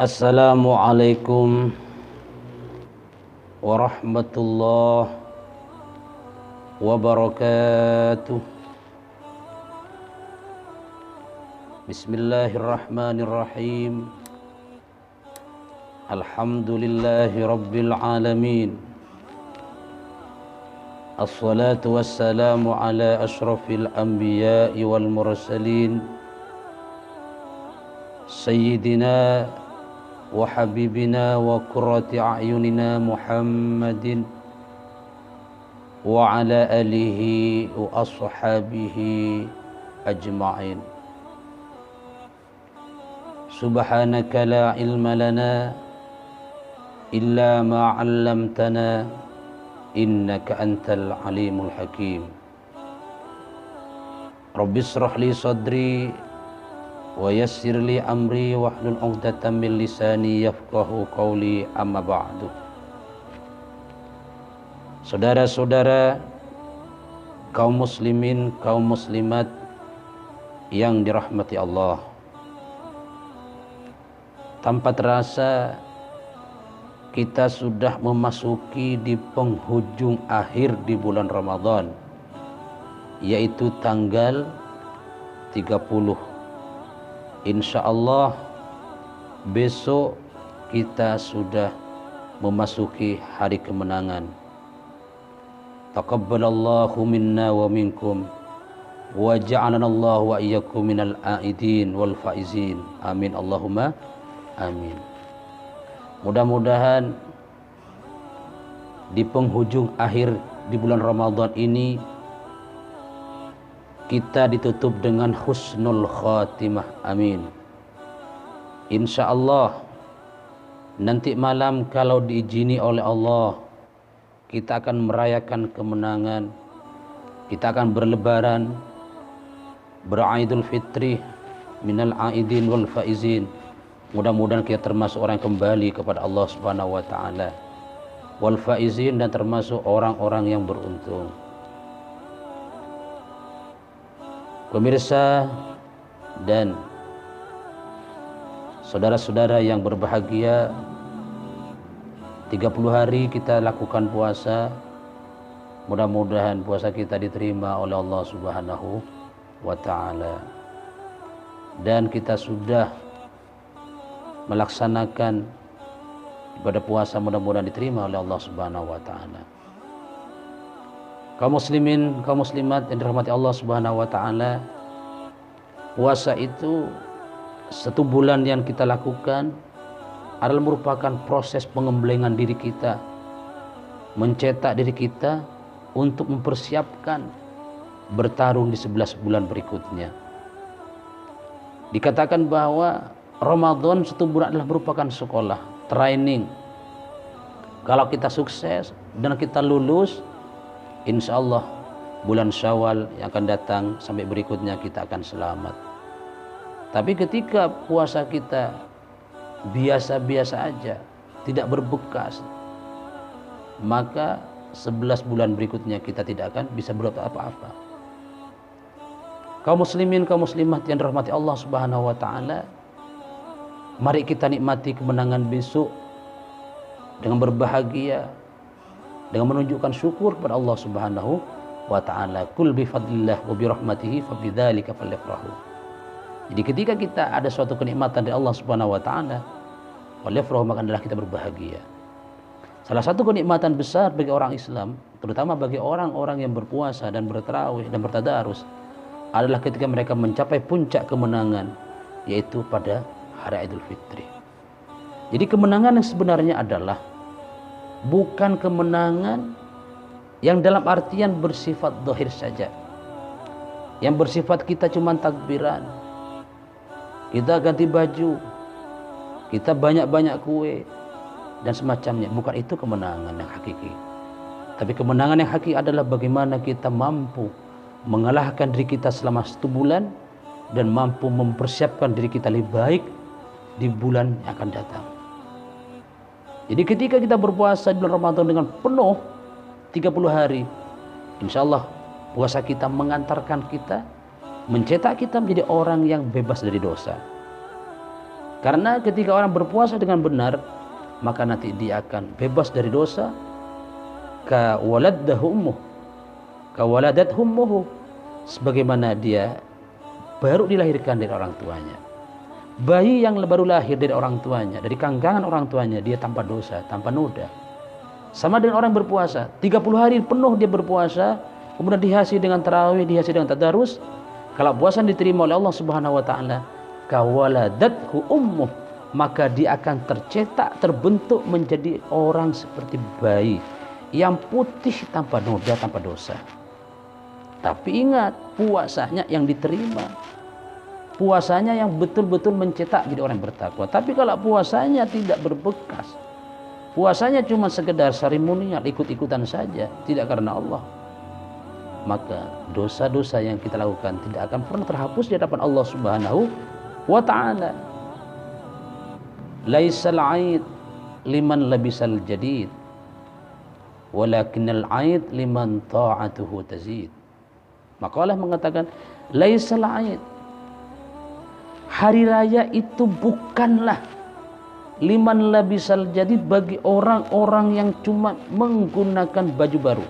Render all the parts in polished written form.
Assalamualaikum warahmatullahi wabarakatuh. Bismillahirrahmanirrahim. Alhamdulillahi rabbil alamin. Assalatu wassalamu ala ashrafil anbiya'i wal mursalin Sayyidina wa habibina wa qurrati a'yunina Muhammadin wa ala alihi wa ashabihi ajma'in. Subhanaka la ilma lana illa ma 'allamtana innaka antal alimul hakim. Rabbi shrah li sadri wa yassir li amri wahlul 'uqdatam min lisani yafqahu qawli, amma ba'du. Saudara-saudara kaum muslimin, kaum muslimat yang dirahmati Allah, tanpa terasa kita sudah memasuki di penghujung akhir di bulan Ramadan, yaitu tanggal 30. Insya Allah besok kita sudah memasuki hari kemenangan. Taqabbalallahu minna wa minkum wa ja'alanallahu wa iyyakum minal a'idin wal faizin. Amin Allahumma amin. Mudah-mudahan di penghujung akhir di bulan Ramadan ini kita ditutup dengan husnul khatimah. Amin. Insya Allah nanti malam kalau diizini oleh Allah, kita akan merayakan kemenangan. Kita akan berlebaran, beridul fitri minal aidin wal faizin. Mudah-mudahan kita termasuk orang yang kembali kepada Allah Subhanahu wa taala. Wal faizin, dan termasuk orang-orang yang beruntung. Pemirsa dan saudara-saudara yang berbahagia, 30 hari kita lakukan puasa. Mudah-mudahan puasa kita diterima oleh Allah Subhanahu wa taala. Dan kita sudah melaksanakan ibadah puasa, mudah-mudahan diterima oleh Allah Subhanahu wa taala. Kaum muslimin, kaum muslimat yang dirahmati Allah Subhanahu wa taala, puasa itu 1 bulan yang kita lakukan adalah merupakan proses pengemblengan diri kita, mencetak diri kita untuk mempersiapkan bertarung di 11 bulan berikutnya. Dikatakan bahwa Ramadan 1 bulan adalah merupakan sekolah, training. Kalau kita sukses dan kita lulus, insya Allah bulan Syawal yang akan datang sampai berikutnya kita akan selamat. Tapi ketika puasa kita biasa-biasa aja, tidak berbekas, maka 11 bulan berikutnya kita tidak akan bisa berbuat apa-apa. Kaum muslimin, kaum muslimat yang dirahmati Allah Subhanahu wa taala, mari kita nikmati kemenangan besok dengan berbahagia, dengan menunjukkan syukur kepada Allah Subhanahu wa taala. Qul bi fadlillah wa bi rahmatihi fa bidzalika falyafrahu. Jadi ketika kita ada suatu kenikmatan dari Allah Subhanahu wa taala, falyafrahu, maka adalah kita berbahagia. Salah satu kenikmatan besar bagi orang Islam, terutama bagi orang-orang yang berpuasa dan bertarawih dan bertadarus, adalah ketika mereka mencapai puncak kemenangan, yaitu pada hari Idul Fitri. Jadi kemenangan yang sebenarnya adalah bukan kemenangan yang dalam artian bersifat zahir saja, yang bersifat kita cuma takbiran, kita ganti baju, kita banyak-banyak kue dan semacamnya. Bukan itu kemenangan yang hakiki. Tapi kemenangan yang hakiki adalah bagaimana kita mampu mengalahkan diri kita selama 1 bulan dan mampu mempersiapkan diri kita lebih baik di bulan yang akan datang. Jadi ketika kita berpuasa di bulan Ramadan dengan penuh 30 hari, insya Allah puasa kita mengantarkan kita, mencetak kita menjadi orang yang bebas dari dosa. Karena ketika orang berpuasa dengan benar, maka nanti dia akan bebas dari dosa. Kawaladdahu ummuh, kawaladat ummuhu, sebagaimana dia baru dilahirkan dari orang tuanya. Bayi yang baru lahir dari orang tuanya, dari kandungan orang tuanya, dia tanpa dosa, tanpa noda. Sama dengan orang berpuasa, 30 hari penuh dia berpuasa, kemudian dihiasi dengan tarawih, dihiasi dengan tadarus. Kalau puasa diterima oleh Allah Subhanahu wa taala, kawaladathu ummuh, maka dia akan tercetak, terbentuk menjadi orang seperti bayi yang putih tanpa noda, tanpa dosa. Tapi ingat, puasanya yang diterima, puasanya yang betul-betul mencetak jadi orang bertakwa. Tapi kalau puasanya tidak berbekas, puasanya cuma sekedar seremonial, ikut-ikutan saja, tidak karena Allah, maka dosa-dosa yang kita lakukan tidak akan pernah terhapus di hadapan Allah Subhanahu wa ta'ala. Laisal 'aid liman labisal jadid, walakinnal 'aid liman ta'atuhu tazid. Makalah mengatakan, laisal 'aid, hari raya itu bukanlah liman labisal jadid, bagi orang-orang yang cuma menggunakan baju baru.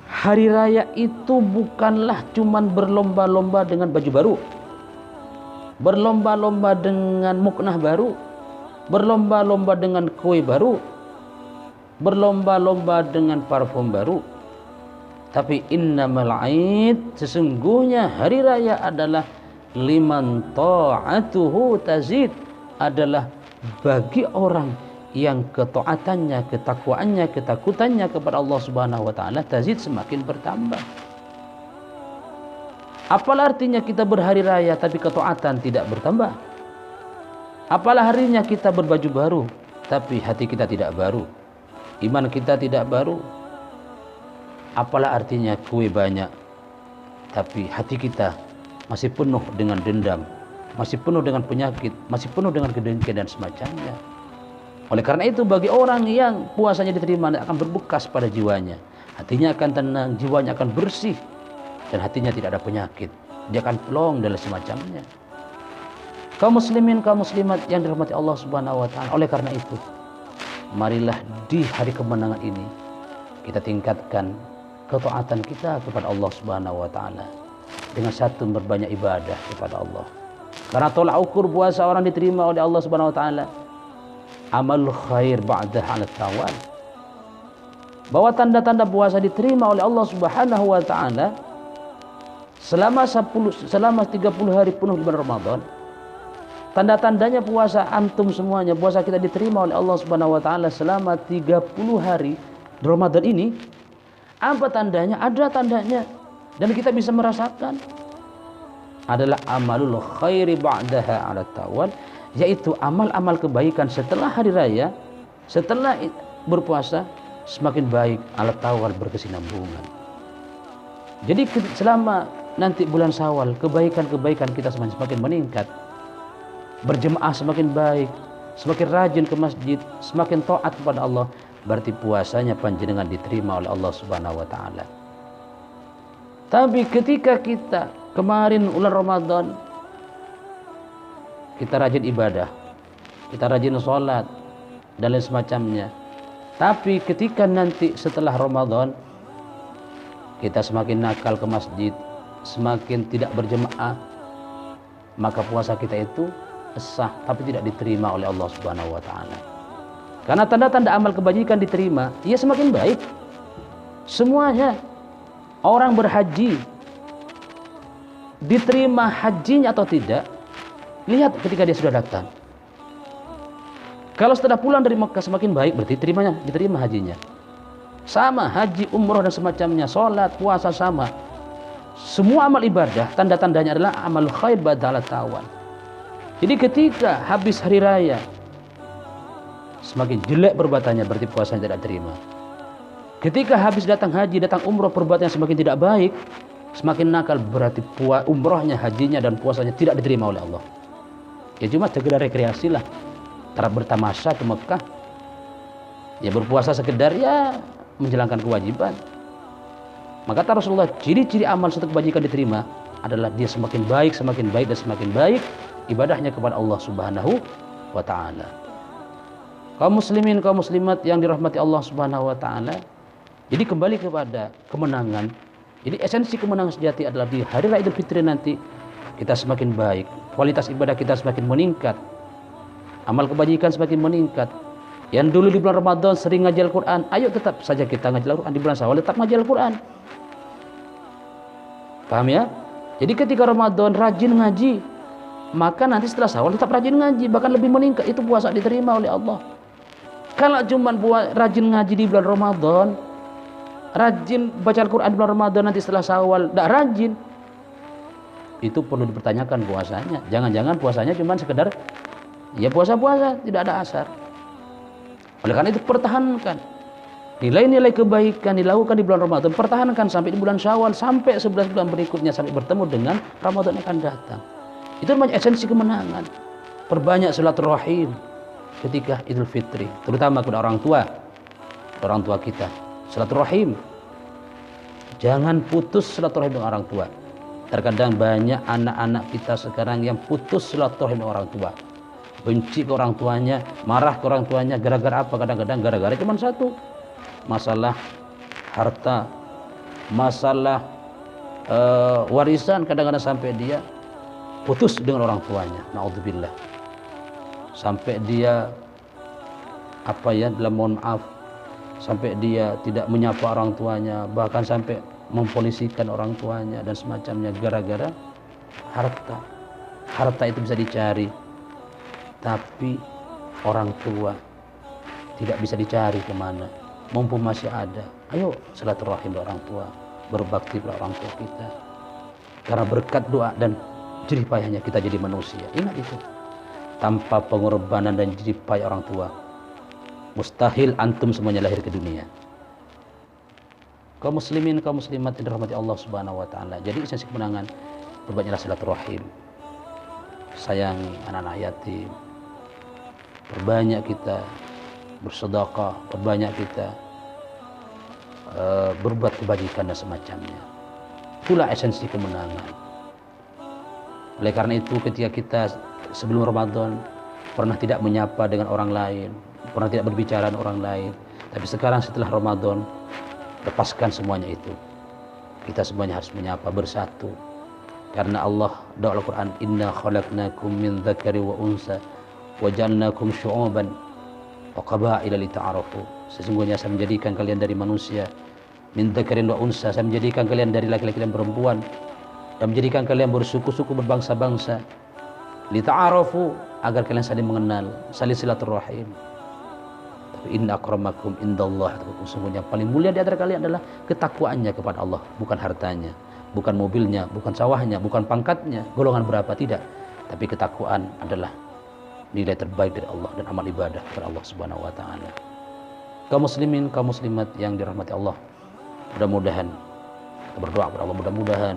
Hari raya itu bukanlah cuman berlomba-lomba dengan baju baru, berlomba-lomba dengan muknah baru, berlomba-lomba dengan kue baru, berlomba-lomba dengan parfum baru. Tapi innamal 'aid, sesungguhnya hari raya adalah liman ta'atuhu tazid, adalah bagi orang yang ketaatannya, ketakwaannya, ketakutannya kepada Allah Subhanahu wa taala tazid, semakin bertambah. Apalah artinya kita berhari raya tapi ketaatan tidak bertambah? Apalah harinya kita berbaju baru tapi hati kita tidak baru, iman kita tidak baru? Apalah artinya kue banyak tapi hati kita masih penuh dengan dendam, masih penuh dengan penyakit, masih penuh dengan kedengkian dan semacamnya? Oleh karena itu, bagi orang yang puasanya diterima, akan berbekas pada jiwanya, hatinya akan tenang, jiwanya akan bersih, dan hatinya tidak ada penyakit, dia akan plong dan semacamnya. Kaum muslimin, kaum muslimat yang dirahmati Allah Subhanahu wa taala, oleh karena itu, marilah di hari kemenangan ini kita tingkatkan ketaatan kita kepada Allah Subhanahu wa taala dengan satu, berbanyak ibadah kepada Allah. Karena tolak ukur puasa orang diterima oleh Allah Subhanahu wa taala, amal khair ba'dah 'ala tawal. Bahwa tanda-tanda puasa diterima oleh Allah Subhanahu wa taala selama 30 hari penuh di bulan Ramadan. Tanda-tandanya puasa antum semuanya, puasa kita diterima oleh Allah Subhanahu wa taala selama 30 hari di Ramadan ini. Apa tandanya? Ada tandanya dan kita bisa merasakan. Adalah amalul khairi ba'daha 'ala tawal, yaitu amal-amal kebaikan setelah hari raya, setelah berpuasa semakin baik, alat tawal, berkesinambungan. Jadi selama nanti bulan Syawal, kebaikan-kebaikan kita semakin meningkat, berjemaah semakin baik, semakin rajin ke masjid, semakin taat kepada Allah, berarti puasanya panjenengan diterima oleh Allah Subhanahu wa taala. Tapi ketika kita kemarin bulan Ramadan kita rajin ibadah, kita rajin sholat dan lain semacamnya, tapi ketika nanti setelah Ramadan kita semakin nakal ke masjid, semakin tidak berjemaah, maka puasa kita itu sah tapi tidak diterima oleh Allah Subhanahu wa taala. Karena tanda-tanda amal kebajikan diterima, ia semakin baik. Semuanya, orang berhaji diterima hajinya atau tidak, lihat ketika dia sudah datang. Kalau setelah pulang dari Mekah semakin baik, berarti diterima hajinya. Sama haji, umroh dan semacamnya, sholat, puasa sama. Semua amal ibadah tanda-tandanya adalah amal khair badal tawal. Jadi ketika habis hari raya semakin jelek perbuatannya, berarti puasanya tidak terima. Ketika habis datang haji, datang umroh, perbuatannya semakin tidak baik, semakin nakal, berarti umrohnya, hajinya dan puasanya tidak diterima oleh Allah. Ya cuma sekedar rekreasi lah, terap bertamasya ke Mekah, ya berpuasa sekedar ya menjalankan kewajiban. Maka kata Rasulullah, ciri-ciri amal satu kebajikan diterima adalah dia semakin baik dan semakin baik, ibadahnya kepada Allah Subhanahu wa taala. Kaum muslimin, kaum muslimat yang dirahmati Allah Subhanahu wa taala. Jadi kembali kepada kemenangan. Jadi esensi kemenangan sejati adalah di hari raya Idul Fitri nanti kita semakin baik, kualitas ibadah kita semakin meningkat, amal kebajikan semakin meningkat. Yang dulu di bulan Ramadan sering ngaji Al-Quran, ayo tetap saja kita ngaji Al-Quran di bulan Syawal, tetap ngaji Al-Quran. Paham ya? Jadi ketika Ramadan rajin ngaji, maka nanti setelah Syawal tetap rajin ngaji, bahkan lebih meningkat. Itu puasa diterima oleh Allah. Kalau cuma rajin ngaji di bulan Ramadan, rajin baca Al-Quran di bulan Ramadan, nanti setelah Syawal tidak rajin, itu perlu dipertanyakan puasanya. Jangan-jangan puasanya cuma sekedar ya puasa-puasa, tidak ada asar. Oleh karena itu pertahankan nilai-nilai kebaikan dilakukan di bulan Ramadan, pertahankan sampai di bulan Syawal, sampai 11 bulan berikutnya, sampai bertemu dengan Ramadan yang akan datang. Itu namanya esensi kemenangan. Perbanyak silaturahim ketika Idul Fitri, terutama kepada orang tua kita. Silaturahim, jangan putus silaturahim dengan orang tua. Terkadang banyak anak-anak kita sekarang yang putus silaturahim dengan orang tua, benci ke orang tuanya, marah ke orang tuanya. Gara-gara apa? Kadang-kadang gara-gara cuma satu, masalah harta, masalah warisan. Kadang-kadang sampai dia putus dengan orang tuanya, naudzubillah, sampai dia mohon maaf, sampai dia tidak menyapa orang tuanya, bahkan sampai mempolisikan orang tuanya dan semacamnya, gara-gara harta. Harta itu bisa dicari, tapi orang tua tidak bisa dicari kemana. Mumpung masih ada, ayo silaturahim dengan orang tua, berbakti pada orang tua kita. Karena berkat doa dan jerih payahnya kita jadi manusia. Ingat itu. Tanpa pengorbanan dan jerih payah orang tua, mustahil antum semuanya lahir ke dunia. Kaum muslimin, kaum muslimat yang dirahmati Allah Subhanahu wa taala. Jadi esensi kemenangan, perbanyaklah silaturahim, sayangi anak-anak yatim, perbanyak kita bersedekah, perbanyak kita berbuat kebajikan dan semacamnya. Itulah esensi kemenangan. Oleh karena itu, ketika kita sebelum Ramadan pernah tidak menyapa dengan orang lain, pernah tidak berbicara dengan orang lain, tapi sekarang setelah Ramadan, lepaskan semuanya itu. Kita semuanya harus menyapa, bersatu. Karena Allah dalam Al-Quran, inna khalaqnakum min dzakari wa unsa wa ja'alnakum syu'uban wa qabaila lita'arafu. Sesungguhnya saya menjadikan kalian dari manusia, min dzakarin wa unsa, saya menjadikan kalian dari laki-laki dan perempuan, dan menjadikan kalian bersuku-suku, berbangsa-bangsa, lita'arafu, agar kalian saling mengenal, saling silaturahim. Tapi inna akramakum indallah, sesungguhnya yang paling mulia di antara kalian adalah ketakwaannya kepada Allah, bukan hartanya, bukan mobilnya, bukan sawahnya, bukan pangkatnya, golongan berapa, tidak. Tapi ketakwaan adalah nilai terbaik dari Allah dan amal ibadah kepada Allah Subhanahu wa taala. Kaum muslimin, kaum muslimat yang dirahmati Allah, mudah-mudahan kita berdoa kepada Allah, mudah-mudahan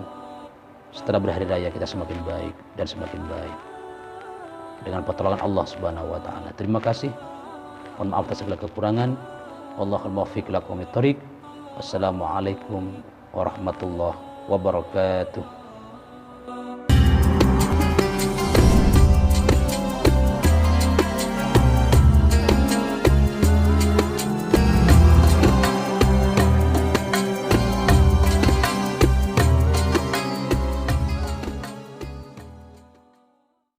setelah berhari raya kita semakin baik dan semakin baik dengan pertolongan Allah Subhanahu wa taala. Terima kasih. Mohon maaf atas segala kekurangan. Wallahul muwaffiq ila aqwamit thoriq. Wassalamualaikum warahmatullahi wabarakatuh.